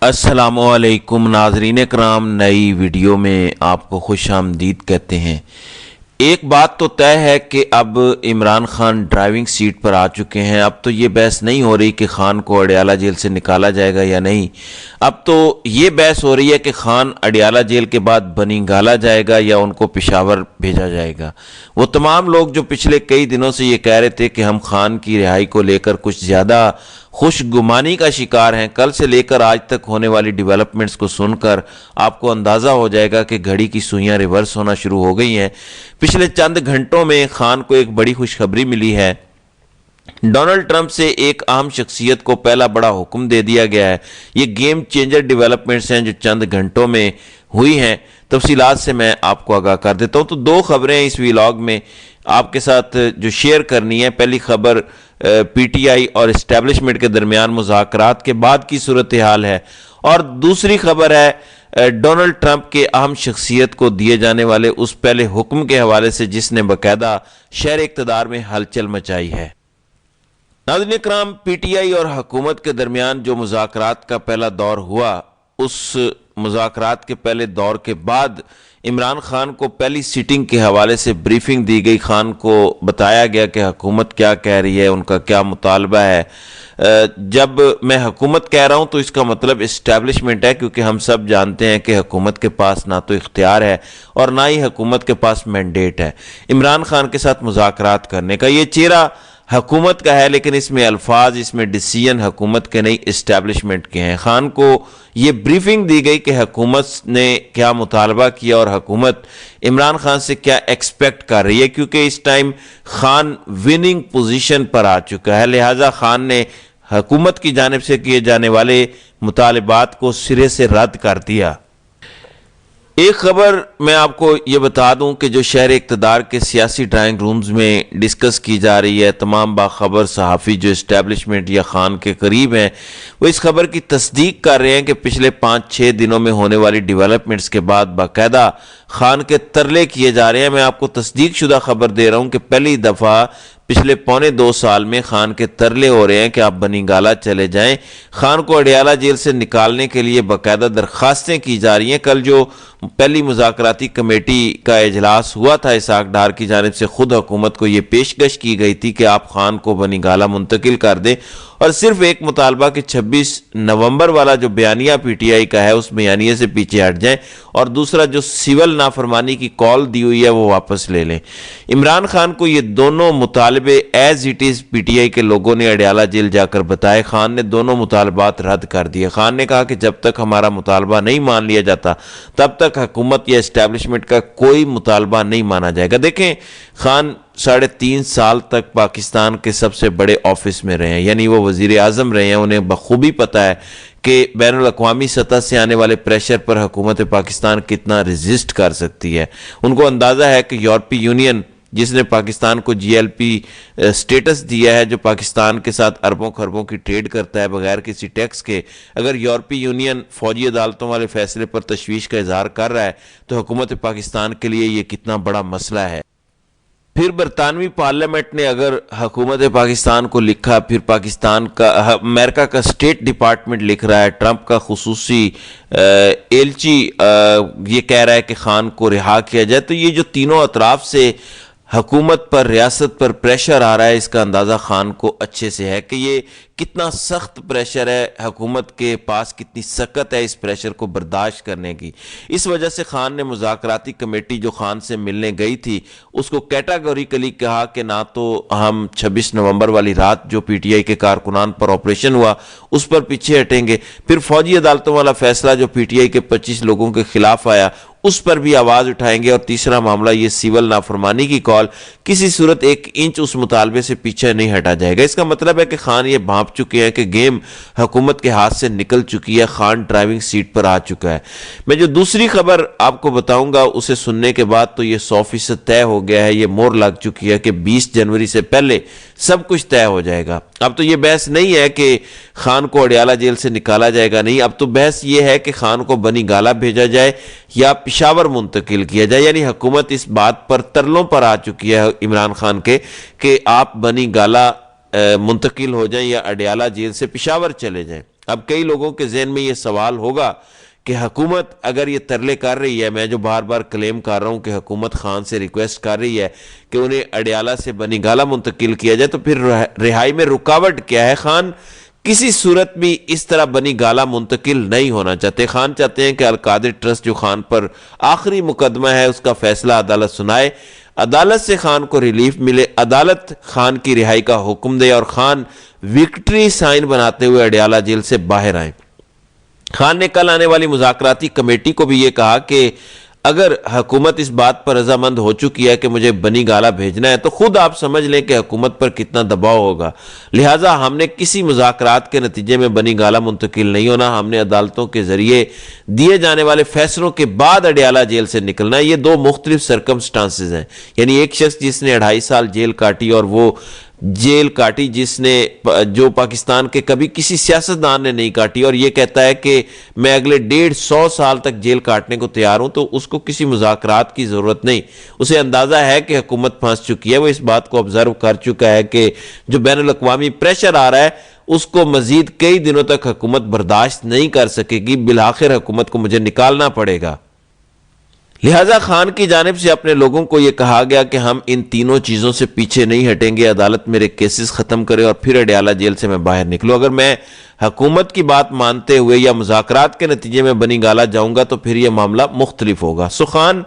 السلام علیکم ناظرین کرام، نئی ویڈیو میں آپ کو خوش آمدید کہتے ہیں۔ ایک بات تو طے ہے کہ اب عمران خان ڈرائیونگ سیٹ پر آ چکے ہیں۔ اب تو یہ بحث نہیں ہو رہی کہ خان کو اڈیالہ جیل سے نکالا جائے گا یا نہیں، اب تو یہ بحث ہو رہی ہے کہ خان اڈیالہ جیل کے بعد بنی گالا جائے گا یا ان کو پشاور بھیجا جائے گا۔ وہ تمام لوگ جو پچھلے کئی دنوں سے یہ کہہ رہے تھے کہ ہم خان کی رہائی کو لے کر کچھ زیادہ خوش گمانی کا شکار ہیں، کل سے لے کر آج تک ہونے والی ڈیولپمنٹس کو سن کر آپ کو اندازہ ہو جائے گا کہ گھڑی کی سوئیاں ریورس ہونا شروع ہو گئی ہیں۔ پچھلے چند گھنٹوں میں خان کو ایک بڑی خوشخبری ملی ہے۔ ڈونلڈ ٹرمپ سے ایک اہم شخصیت کو پہلا بڑا حکم دے دیا گیا ہے۔ یہ گیم چینجر ڈیولپمنٹس ہیں جو چند گھنٹوں میں ہوئی ہیں۔ تفصیلات سے میں آپ کو آگاہ کر دیتا ہوں۔ تو دو خبریں اس ویلاگ میں آپ کے ساتھ جو شیئر کرنی ہے۔ پہلی خبر پی ٹی آئی اور اسٹیبلشمنٹ کے درمیان مذاکرات کے بعد کی صورتحال ہے، اور دوسری خبر ہے ڈونلڈ ٹرمپ کے اہم شخصیت کو دیے جانے والے اس پہلے حکم کے حوالے سے جس نے باقاعدہ شہر اقتدار میں ہلچل مچائی ہے۔ ناظرین کرام، پی ٹی آئی اور حکومت کے درمیان جو مذاکرات کا پہلا دور ہوا، اس مذاکرات کے پہلے دور کے بعد عمران خان کو پہلی سیٹنگ کے حوالے سے بریفنگ دی گئی۔ خان کو بتایا گیا کہ حکومت کیا کہہ رہی ہے، ان کا کیا مطالبہ ہے۔ جب میں حکومت کہہ رہا ہوں تو اس کا مطلب اسٹیبلشمنٹ ہے، کیونکہ ہم سب جانتے ہیں کہ حکومت کے پاس نہ تو اختیار ہے اور نہ ہی حکومت کے پاس مینڈیٹ ہے عمران خان کے ساتھ مذاکرات کرنے کا۔ یہ چہرہ حکومت کا ہے، لیکن اس میں الفاظ، اس میں ڈیسیژن حکومت کے نہیں اسٹیبلشمنٹ کے ہیں۔ خان کو یہ بریفنگ دی گئی کہ حکومت نے کیا مطالبہ کیا اور حکومت عمران خان سے کیا ایکسپیکٹ کر رہی ہے، کیونکہ اس ٹائم خان وننگ پوزیشن پر آ چکا ہے، لہٰذا خان نے حکومت کی جانب سے کیے جانے والے مطالبات کو سرے سے رد کر دیا۔ ایک خبر میں آپ کو یہ بتا دوں کہ جو شہر اقتدار کے سیاسی ڈرائنگ رومز میں ڈسکس کی جا رہی ہے، تمام باخبر صحافی جو اسٹیبلشمنٹ یا خان کے قریب ہیں وہ اس خبر کی تصدیق کر رہے ہیں کہ پچھلے 5-6 دنوں میں ہونے والی ڈیولپمنٹس کے بعد باقاعدہ خان کے ترلے کیے جا رہے ہیں۔ میں آپ کو تصدیق شدہ خبر دے رہا ہوں کہ پہلی دفعہ پچھلے 1.25 سال میں خان کے ترلے ہو رہے ہیں کہ آپ بنی گالا چلے جائیں۔ خان کو اڈیالہ جیل سے نکالنے کے لیے باقاعدہ درخواستیں کی جا رہی ہیں۔ کل جو پہلی مذاکراتی کمیٹی کا اجلاس ہوا تھا اسحاق ڈار کی جانب سے، خود حکومت کو یہ پیشکش کی گئی تھی کہ آپ خان کو بنی گالا منتقل کر دیں، اور صرف ایک مطالبہ کہ 26 نومبر والا جو بیانیہ پی ٹی آئی کا ہے اس بیانیے سے پیچھے ہٹ جائیں، اور دوسرا جو سول نافرمانی کی کال دی ہوئی ہے وہ واپس لے لیں۔ عمران خان کو یہ دونوں مطالبے as it is P T I کے لوگوں نے اڈیالہ جیل جا کر بتائے۔ خان نے دونوں مطالبات رد کر دیے۔ خان نے کہا کہ جب تک ہمارا مطالبہ نہیں مان لیا جاتا تب تک حکومت یا اسٹیبلشمنٹ کا کوئی مطالبہ نہیں مانا جائے گا۔ دیکھیں، خان 3.5 سال تک پاکستان کے سب سے بڑے آفس میں رہے ہیں، یعنی وہ وزیر اعظم رہے ہیں۔ انہیں بخوبی پتہ ہے کہ بین الاقوامی سطح سے آنے والے پریشر پر حکومت پاکستان کتنا ریزسٹ کر سکتی ہے۔ ان کو اندازہ ہے کہ یورپی یونین جس نے پاکستان کو جی ایل پی سٹیٹس دیا ہے، جو پاکستان کے ساتھ اربوں خربوں کی ٹریڈ کرتا ہے بغیر کسی ٹیکس کے، اگر یورپی یونین فوجی عدالتوں والے فیصلے پر تشویش کا اظہار کر رہا ہے تو حکومت پاکستان کے لیے یہ کتنا بڑا مسئلہ ہے۔ پھر برطانوی پارلیمنٹ نے اگر حکومت پاکستان کو لکھا، پھر پاکستان کا امریکہ کا اسٹیٹ ڈپارٹمنٹ لکھ رہا ہے، ٹرمپ کا خصوصی ایلچی یہ کہہ رہا ہے کہ خان کو رہا کیا جائے، تو یہ جو تینوں اطراف سے حکومت پر، ریاست پر پریشر آ رہا ہے، اس کا اندازہ خان کو اچھے سے ہے کہ یہ کتنا سخت پریشر ہے، حکومت کے پاس کتنی سخت ہے اس پریشر کو برداشت کرنے کی۔ اس وجہ سے خان نے مذاکراتی کمیٹی جو خان سے ملنے گئی تھی اس کو کیٹاگوریکلی کہا کہ نہ تو ہم 26 نومبر والی رات جو پی ٹی آئی کے کارکنان پر آپریشن ہوا اس پر پیچھے ہٹیں گے، پھر فوجی عدالتوں والا فیصلہ جو پی ٹی آئی کے 25 لوگوں کے خلاف آیا اس پر بھی آواز اٹھائیں گے، اور تیسرا معاملہ یہ سول نافرمانی کی کال، کسی صورت 1 انچ اس مطالبے سے پیچھے نہیں ہٹا جائے گا۔ اس کا مطلب ہے کہ خان یہ بھانپ چکے ہیں کہ گیم حکومت کے ہاتھ سے نکل چکی ہے، خان ڈرائیونگ سیٹ پر آ چکا ہے۔ میں جو دوسری خبر آپ کو بتاؤں گا اسے سننے کے بعد تو یہ 100% طے ہو گیا ہے، یہ مور لگ چکی ہے کہ 20 جنوری سے پہلے سب کچھ طے ہو جائے گا۔ اب تو یہ بحث نہیں ہے کہ خان کو اڈیالہ جیل سے نکالا جائے گا، نہیں، اب تو بحث یہ ہے کہ خان کو بنی گالا بھیجا جائے یا پشاور منتقل کیا جائے، یعنی حکومت اس بات پر ترلوں پر آ چکی ہے عمران خان کے کہ آپ بنی گالا منتقل ہو جائیں یا اڈیالہ جیل سے پشاور چلے جائیں۔ اب کئی لوگوں کے ذہن میں یہ سوال ہوگا کہ حکومت اگر یہ ترلے کر رہی ہے، میں جو بار بار کلیم کر رہا ہوں کہ حکومت خان سے ریکویسٹ کر رہی ہے کہ انہیں اڈیالہ سے بنی گالہ منتقل کیا جائے، تو پھر رہائی میں رکاوٹ کیا ہے؟ خان کسی صورت بھی اس طرح بنی گالہ منتقل نہیں ہونا چاہتے۔ خان چاہتے ہیں کہ القادری ٹرسٹ جو خان پر آخری مقدمہ ہے اس کا فیصلہ عدالت سنائے، عدالت سے خان کو ریلیف ملے، عدالت خان کی رہائی کا حکم دے اور خان وکٹری سائن بناتے ہوئے اڈیالہ جیل سے باہر آئیں۔ خان نے کل آنے والی مذاکراتی کمیٹی کو بھی یہ کہا کہ اگر حکومت اس بات پر رضامند ہو چکی ہے کہ مجھے بنی گالہ بھیجنا ہے تو خود آپ سمجھ لیں کہ حکومت پر کتنا دباؤ ہوگا، لہٰذا ہم نے کسی مذاکرات کے نتیجے میں بنی گالہ منتقل نہیں ہونا، ہم نے عدالتوں کے ذریعے دیے جانے والے فیصلوں کے بعد اڈیالہ جیل سے نکلنا ہے۔ یہ دو مختلف سرکمسٹانسز ہیں، یعنی ایک شخص جس نے 2.5 سال جیل کاٹی اور وہ جیل کاٹی جو پاکستان کے کبھی کسی سیاستدان نے نہیں کاٹی، اور یہ کہتا ہے کہ میں اگلے 150 سال تک جیل کاٹنے کو تیار ہوں، تو اس کو کسی مذاکرات کی ضرورت نہیں۔ اسے اندازہ ہے کہ حکومت پھنس چکی ہے، وہ اس بات کو آبزرو کر چکا ہے کہ جو بین الاقوامی پریشر آ رہا ہے اس کو مزید کئی دنوں تک حکومت برداشت نہیں کر سکے گی، بالآخر حکومت کو مجھے نکالنا پڑے گا۔ لہٰذا خان کی جانب سے اپنے لوگوں کو یہ کہا گیا کہ ہم ان تینوں چیزوں سے پیچھے نہیں ہٹیں گے، عدالت میرے کیسز ختم کرے اور پھر اڈیالہ جیل سے میں باہر نکلوں۔ اگر میں حکومت کی بات مانتے ہوئے یا مذاکرات کے نتیجے میں بنی گالہ جاؤں گا تو پھر یہ معاملہ مختلف ہوگا۔ خان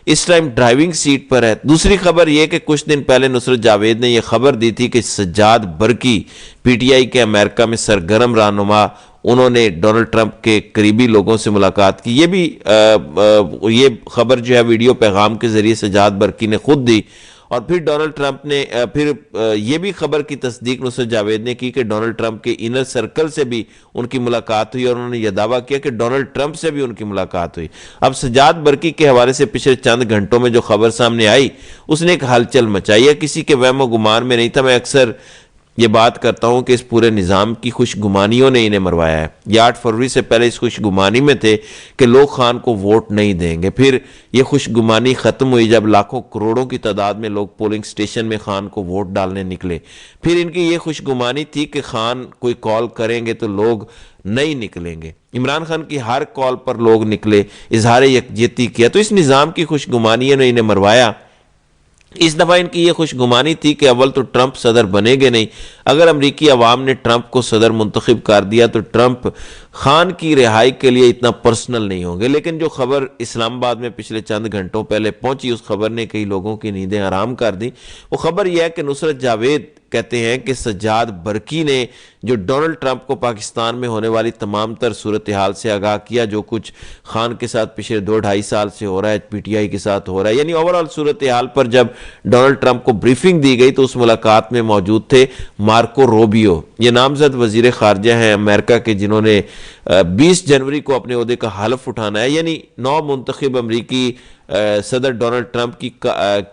اس ٹائم ڈرائیونگ سیٹ پر ہے۔ دوسری خبر یہ کہ کچھ دن پہلے نصرت جاوید نے یہ خبر دی تھی کہ سجاد برقی پی ٹی آئی کے امریکہ میں سرگرم رہنما، انہوں نے ڈونلڈ ٹرمپ کے قریبی لوگوں سے ملاقات کی۔ یہ خبر جو ہے ویڈیو پیغام کے ذریعے سجاد برقی نے خود دی، اور پھر ڈونلڈ ٹرمپ نے یہ بھی خبر کی تصدیق نصرت جاوید نے کی کہ ڈونلڈ ٹرمپ کے انر سرکل سے بھی ان کی ملاقات ہوئی، اور انہوں نے یہ دعویٰ کیا کہ ڈونلڈ ٹرمپ سے بھی ان کی ملاقات ہوئی۔ اب سجاد برقی کے حوالے سے پچھلے چند گھنٹوں میں جو خبر سامنے آئی اس نے ایک ہلچل مچائی ہے، کسی کے وہم و گمان میں نہیں تھا۔ میں اکثر یہ بات کرتا ہوں کہ اس پورے نظام کی خوش گمانیوں نے انہیں مروایا ہے۔ یہ 8 فروری سے پہلے اس خوش گمانی میں تھے کہ لوگ خان کو ووٹ نہیں دیں گے، پھر یہ خوش گمانی ختم ہوئی جب لاکھوں کروڑوں کی تعداد میں لوگ پولنگ سٹیشن میں خان کو ووٹ ڈالنے نکلے۔ پھر ان کی یہ خوش گمانی تھی کہ خان کوئی کال کریں گے تو لوگ نہیں نکلیں گے، عمران خان کی ہر کال پر لوگ نکلے، اظہار یکجہتی کیا، تو اس نظام کی خوش گمانیوں نے انہیں مروایا۔ اس دفعہ ان کی یہ خوش گمانی تھی کہ اول تو ٹرمپ صدر بنے گے نہیں، اگر امریکی عوام نے ٹرمپ کو صدر منتخب کر دیا تو ٹرمپ خان کی رہائی کے لیے اتنا پرسنل نہیں ہوں گے۔ لیکن جو خبر اسلام آباد میں پچھلے چند گھنٹوں پہلے پہنچی، اس خبر نے کئی لوگوں کی نیندیں حرام کر دی۔ وہ خبر یہ ہے کہ نصرت جاوید کہتے ہیں کہ سجاد برقی نے جو ڈونلڈ ٹرمپ کو پاکستان میں ہونے والی تمام تر صورتحال سے آگاہ کیا، جو کچھ خان کے ساتھ پچھلے 2-2.5 سال سے ہو رہا ہے، پی ٹی آئی کے ساتھ ہو رہا ہے، یعنی اوورال صورتحال پر جب ڈونلڈ ٹرمپ کو بریفنگ دی گئی تو اس ملاقات میں موجود تھے مارکو روبیو، یہ نامزد وزیر خارجہ ہیں امریکہ کے، جنہوں نے 20 جنوری کو اپنے عہدے کا حلف اٹھانا ہے، یعنی نو منتخب امریکی صدر ڈونلڈ ٹرمپ کی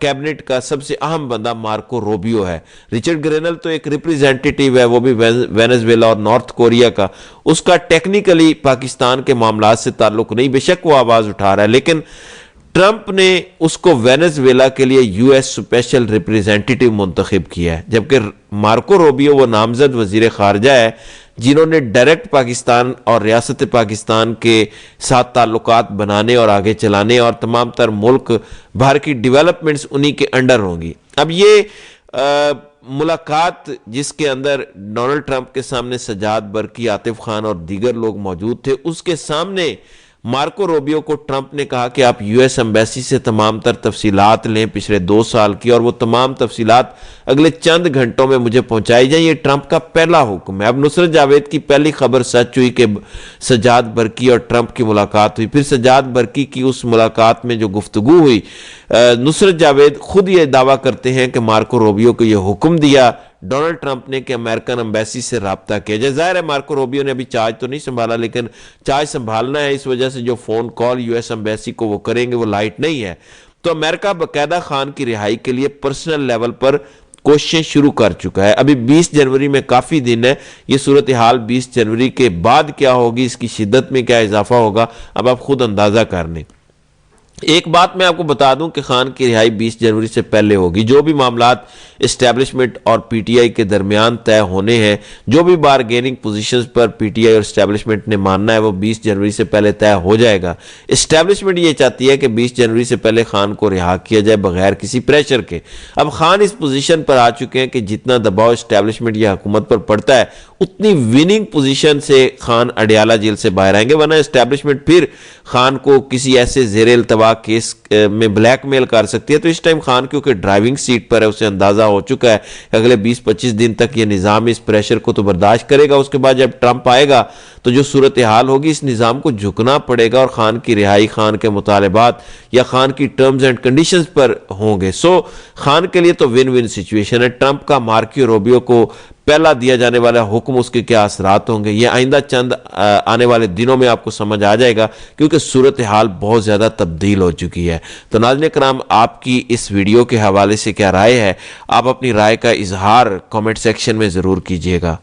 کیبنٹ کا سب سے اہم بندہ مارکو روبیو ہے۔ رچرڈ گرینل تو ایک ریپریزنٹیٹیو ہے، وہ بھی وینزویلا اور نارتھ کوریا کا، اس کا ٹیکنیکلی پاکستان کے معاملات سے تعلق نہیں، بے شک وہ آواز اٹھا رہا ہے، لیکن ٹرمپ نے اس کو وینزویلا کے لیے یو ایس اسپیشل ریپریزنٹیٹیو منتخب کیا ہے، جبکہ مارکو روبیو وہ نامزد وزیر خارجہ ہے جنہوں نے ڈائریکٹ پاکستان اور ریاست پاکستان کے ساتھ تعلقات بنانے اور آگے چلانے، اور تمام تر ملک بھر کی ڈیولپمنٹس انہی کے انڈر ہوں گی۔ اب یہ ملاقات جس کے اندر ڈونلڈ ٹرمپ کے سامنے سجاد برقی، عاطف خان اور دیگر لوگ موجود تھے، اس کے سامنے مارکو روبیو کو ٹرمپ نے کہا کہ آپ یو ایس ایمبیسی سے تمام تر تفصیلات لیں پچھلے 2 سال کی، اور وہ تمام تفصیلات اگلے چند گھنٹوں میں مجھے پہنچائی جائیں، یہ ٹرمپ کا پہلا حکم ہے۔ اب نصرت جاوید کی پہلی خبر سچ ہوئی کہ سجاد برقی اور ٹرمپ کی ملاقات ہوئی، پھر سجاد برقی کی اس ملاقات میں جو گفتگو ہوئی، نصرت جاوید خود یہ دعویٰ کرتے ہیں کہ مارکو روبیو کو یہ حکم دیا ڈونلڈ ٹرمپ نے کہ امریکن ایمبیسی سے رابطہ کیا جائے۔ ظاہر ہے مارکو روبیو نے ابھی چارج تو نہیں سنبھالا، لیکن چارج سنبھالنا ہے، اس وجہ سے جو phone call U S embassy کو وہ کریں گے وہ لائٹ نہیں ہے۔ تو امریکہ باقاعدہ خان کی رہائی کے لیے پرسنل لیول پر کوششیں شروع کر چکا ہے۔ ابھی 20 جنوری میں کافی دن ہے، یہ صورتحال 20 جنوری کے بعد کیا ہوگی، اس کی شدت میں کیا اضافہ ہوگا، اب آپ خود اندازہ کر لیں۔ ایک بات میں آپ کو بتا دوں کہ خان کی رہائی 20 جنوری سے پہلے ہوگی۔ جو بھی معاملات اسٹیبلشمنٹ اور پی ٹی آئی کے درمیان طے ہونے ہیں، جو بھی bargaining positions per P T I اور اسٹیبلشمنٹ نے ماننا ہے، وہ 20 جنوری سے پہلے طے ہو جائے گا۔ اسٹیبلشمنٹ یہ چاہتی ہے کہ 20 جنوری سے پہلے خان کو رہا کیا جائے بغیر کسی پریشر کے۔ اب خان اس پوزیشن پر آ چکے ہیں کہ جتنا دباؤ اسٹیبلشمنٹ یا حکومت پر پڑتا ہے، اتنی وننگ پوزیشن سے خان اڈیالہ جیل سے باہر آئیں گے، ورنہ اسٹیبلشمنٹ پھر خان کو کسی ایسے زیر التوا کیس میں بلیک میل کر سکتی ہے۔ تو اس ٹائم خان کیونکہ ڈرائیونگ سیٹ پر ہے، اسے اندازہ ہو چکا ہے کہ اگلے 20-25 دن تک یہ نظام اس پریشر کو تو برداشت کرے گا، اس کے بعد جب ٹرمپ آئے گا تو جو صورتحال ہوگی اس نظام کو جھکنا پڑے گا، اور خان کی رہائی، خان کے مطالبات یا خان کی ٹرمز اینڈ کنڈیشنز پر ہوں گے۔ سو خان کے لیے تو ون ون سچویشن ہے۔ ٹرمپ کا مارکیو روبیو کو پہلا دیا جانے والا حکم، اس کے کیا اثرات ہوں گے، یہ آئندہ چند آنے والے دنوں میں آپ کو سمجھ آ جائے گا، کیونکہ صورتحال بہت زیادہ تبدیل ہو چکی ہے۔ تو ناظرین کرام، آپ کی اس ویڈیو کے حوالے سے کیا رائے ہے؟ آپ اپنی رائے کا اظہار کامنٹ سیکشن میں ضرور کیجیے گا۔